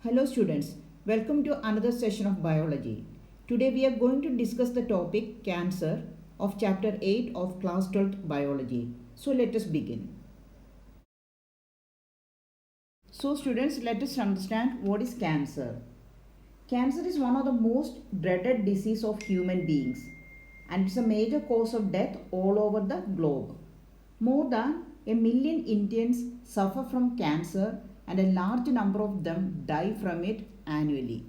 Hello students, welcome to another session of biology. Today we are going to discuss the topic cancer of chapter 8 of class 12th biology. So let us begin. So students, let us understand what is cancer. Cancer is one of the most dreaded disease of human beings and it's a major cause of death all over the globe. More than 1 million Indians suffer from cancer and a large number of them die from it annually.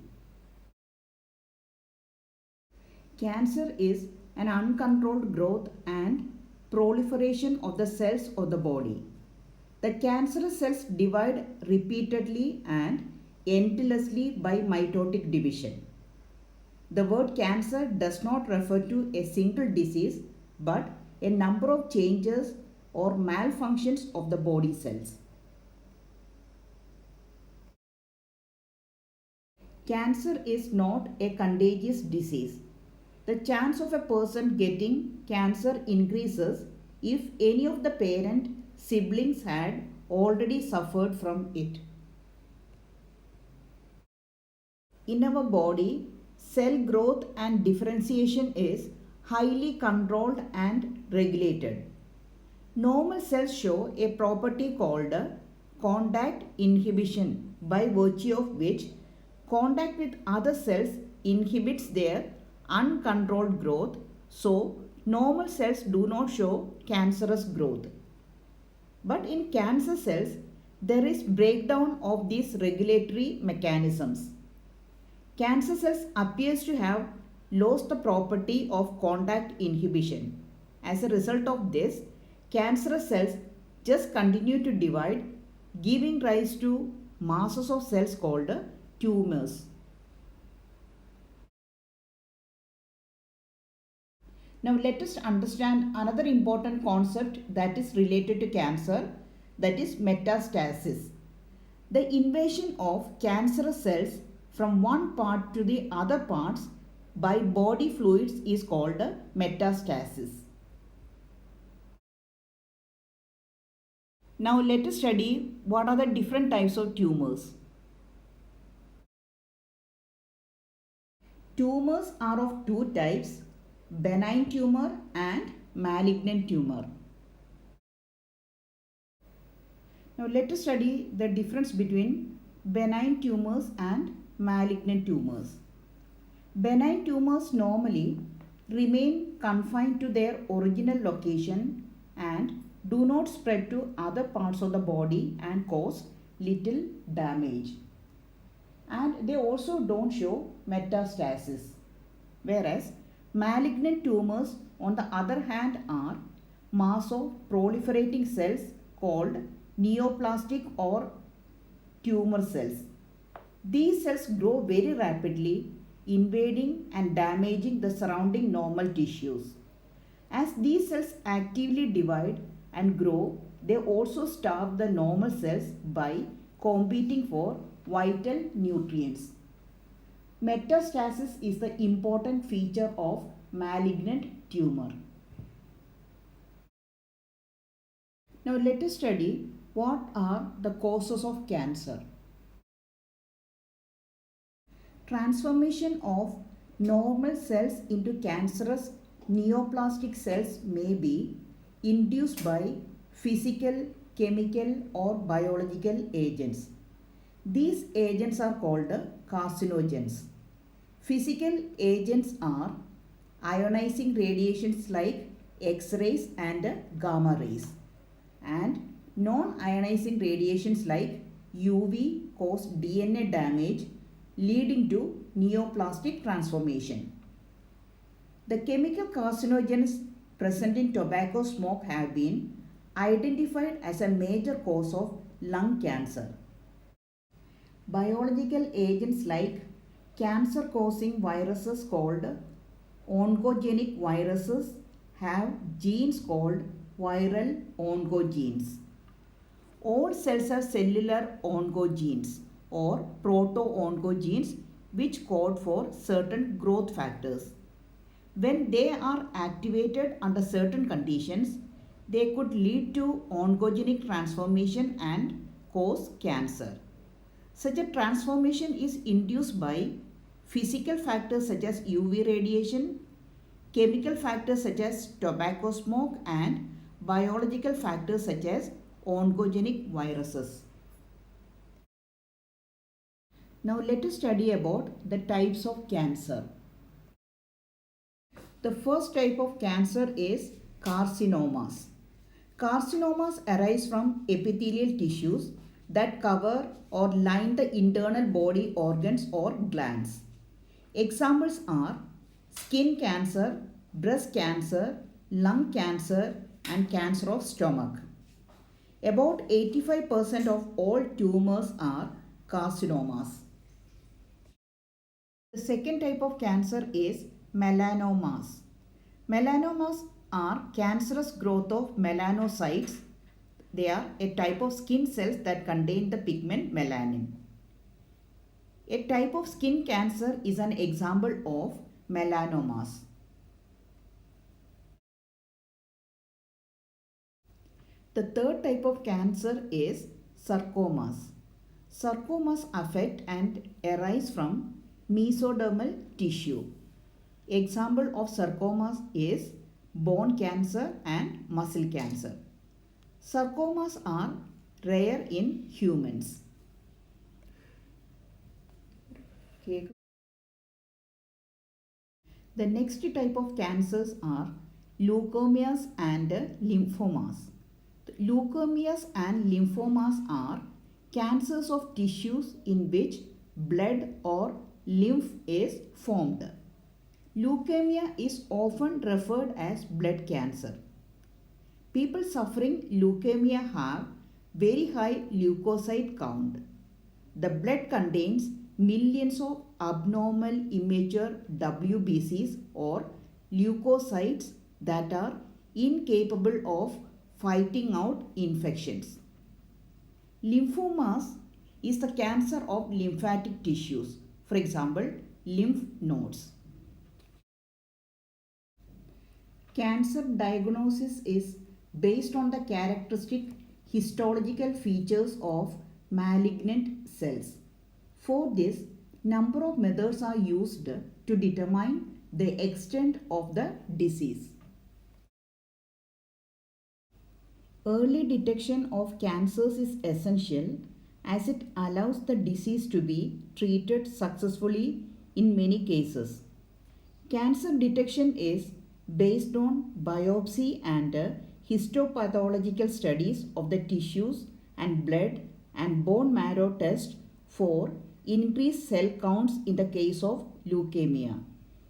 Cancer is an uncontrolled growth and proliferation of the cells of the body. The cancerous cells divide repeatedly and endlessly by mitotic division. The word cancer does not refer to a single disease but a number of changes or malfunctions of the body cells. Cancer is not a contagious disease. The chance of a person getting cancer increases if any of the parent siblings had already suffered from it. In our body, cell growth and differentiation is highly controlled and regulated. Normal cells show a property called contact inhibition, by virtue of which contact with other cells inhibits their uncontrolled growth, so normal cells do not show cancerous growth. But in cancer cells, there is breakdown of these regulatory mechanisms. Cancer cells appears to have lost the property of contact inhibition. As a result of this, cancerous cells just continue to divide, giving rise to masses of cells called tumors. Now let us understand another important concept that is related to cancer, that is metastasis. The invasion of cancerous cells from one part to the other parts by body fluids is called metastasis. Now let us study what are the different types of tumors. Tumors are of two types, benign tumor and malignant tumor. Now let us study the difference between benign tumors and malignant tumors. Benign tumors normally remain confined to their original location and do not spread to other parts of the body and cause little damage. And they also don't show metastasis. Whereas malignant tumors on the other hand are mass of proliferating cells called neoplastic or tumor cells. These cells grow very rapidly, invading and damaging the surrounding normal tissues. As these cells actively divide and grow, they also starve the normal cells by competing for vital nutrients. Metastasis is the important feature of malignant tumor. Now let us study what are the causes of cancer. Transformation of normal cells into cancerous neoplastic cells may be induced by physical, chemical or biological agents. These agents are called carcinogens. Physical agents are ionizing radiations like X-rays and gamma rays, and non-ionizing radiations like UV cause DNA damage leading to neoplastic transformation. The chemical carcinogens present in tobacco smoke have been identified as a major cause of lung cancer. Biological agents like cancer-causing viruses called oncogenic viruses have genes called viral oncogenes. All cells have cellular oncogenes or proto-oncogenes which code for certain growth factors. When they are activated under certain conditions, they could lead to oncogenic transformation and cause cancer. Such a transformation is induced by physical factors such as UV radiation, chemical factors such as tobacco smoke, and biological factors such as oncogenic viruses. Now let us study about the types of cancer. The first type of cancer is carcinomas. Carcinomas arise from epithelial tissues that cover or line the internal body organs or glands. Examples are skin cancer, breast cancer, lung cancer, and cancer of stomach. About 85% of all tumors are carcinomas. The second type of cancer is melanomas. Melanomas are cancerous growth of melanocytes. They are a type of skin cells that contain the pigment melanin. A type of skin cancer is an example of melanomas. The third type of cancer is sarcomas. Sarcomas affect and arise from mesodermal tissue. Example of sarcomas is bone cancer and muscle cancer. Sarcomas are rare in humans. Okay. The next type of cancers are leukemias and lymphomas. Leukemias and lymphomas are cancers of tissues in which blood or lymph is formed. Leukemia is often referred as blood cancer. People suffering leukemia have very high leukocyte count. The blood contains millions of abnormal immature WBCs or leukocytes that are incapable of fighting out infections. Lymphomas is the cancer of lymphatic tissues, for example, lymph nodes. Cancer diagnosis is based on the characteristic histological features of malignant cells. For this, number of methods are used to determine the extent of the disease. Early detection of cancers is essential as it allows the disease to be treated successfully in many cases. Cancer detection is based on biopsy and histopathological studies of the tissues and blood and bone marrow test for increased cell counts in the case of leukemia.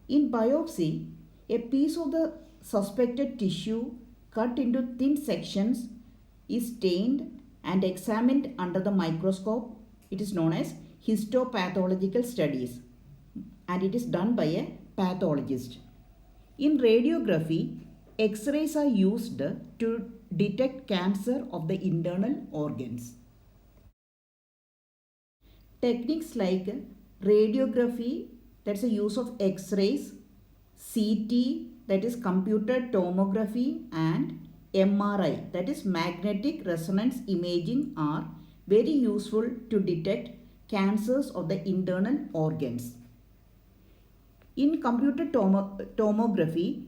In biopsy, a piece of the suspected tissue cut into thin sections is stained and examined under the microscope. It is known as histopathological studies and it is done by a pathologist. In radiography, X-rays are used to detect cancer of the internal organs. Techniques like radiography, that's the use of X-rays, CT, that is computed tomography, and MRI, that is magnetic resonance imaging, are very useful to detect cancers of the internal organs. In computed tomography,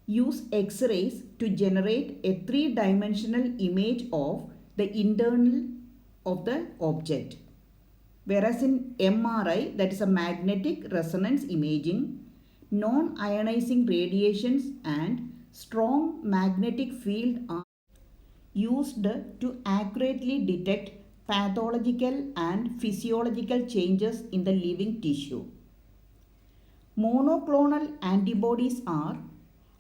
use X-rays to generate a three-dimensional image of the internal of the object. Whereas in MRI, that is a magnetic resonance imaging, non-ionizing radiations and strong magnetic field are used to accurately detect pathological and physiological changes in the living tissue. Monoclonal antibodies are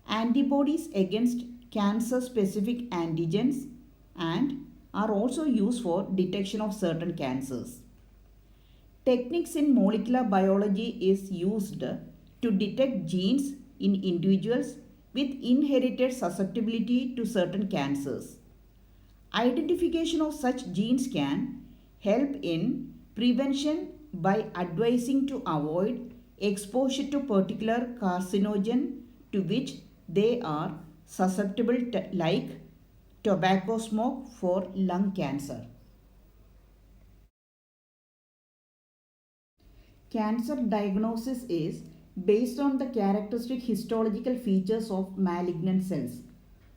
antibodies against cancer-specific antigens and are also used for detection of certain cancers. Techniques in molecular biology is used to detect genes in individuals with inherited susceptibility to certain cancers. Identification of such genes can help in prevention by advising to avoid exposure to particular carcinogen to which they are susceptible like tobacco smoke for lung cancer. Cancer diagnosis is based on the characteristic histological features of malignant cells.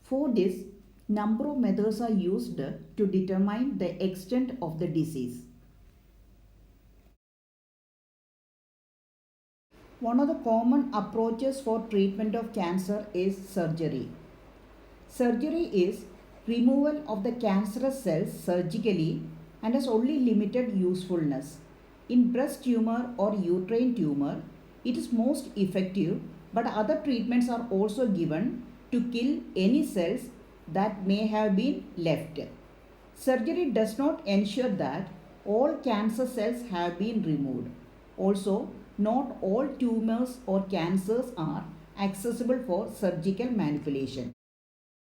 For this, number of methods are used to determine the extent of the disease. One of the common approaches for treatment of cancer is surgery. Surgery is removal of the cancerous cells surgically and has only limited usefulness. In breast tumor or uterine tumor, it is most effective, but other treatments are also given to kill any cells that may have been left. Surgery does not ensure that all cancer cells have been removed. Also, not all tumors or cancers are accessible for surgical manipulation.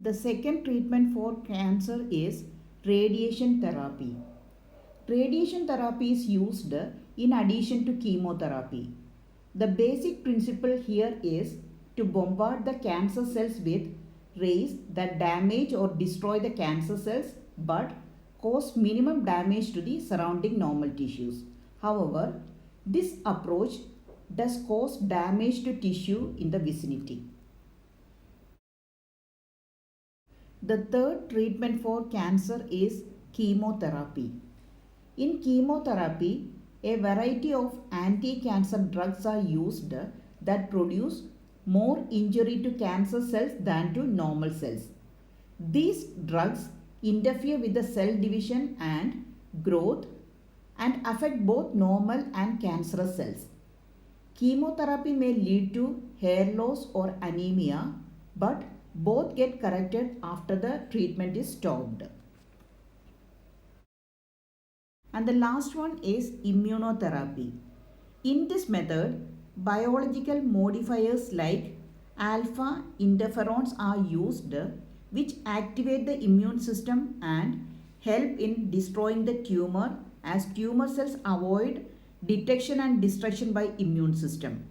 The second treatment for cancer is radiation therapy. Radiation therapy is used in addition to chemotherapy. The basic principle here is to bombard the cancer cells with rays that damage or destroy the cancer cells but cause minimum damage to the surrounding normal tissues. However, this approach does cause damage to tissue in the vicinity. The third treatment for cancer is chemotherapy. In chemotherapy, a variety of anti-cancer drugs are used that produce more injury to cancer cells than to normal cells. These drugs interfere with the cell division and growth and affect both normal and cancerous cells. Chemotherapy may lead to hair loss or anemia, but both get corrected after the treatment is stopped. And the last one is immunotherapy. In this method, biological modifiers like alpha interferons are used, which activate the immune system and help in destroying the tumor as tumor cells avoid detection and destruction by immune system.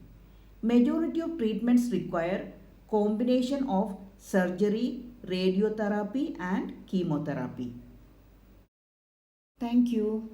Majority of treatments require combination of surgery, radiotherapy and chemotherapy. Thank you.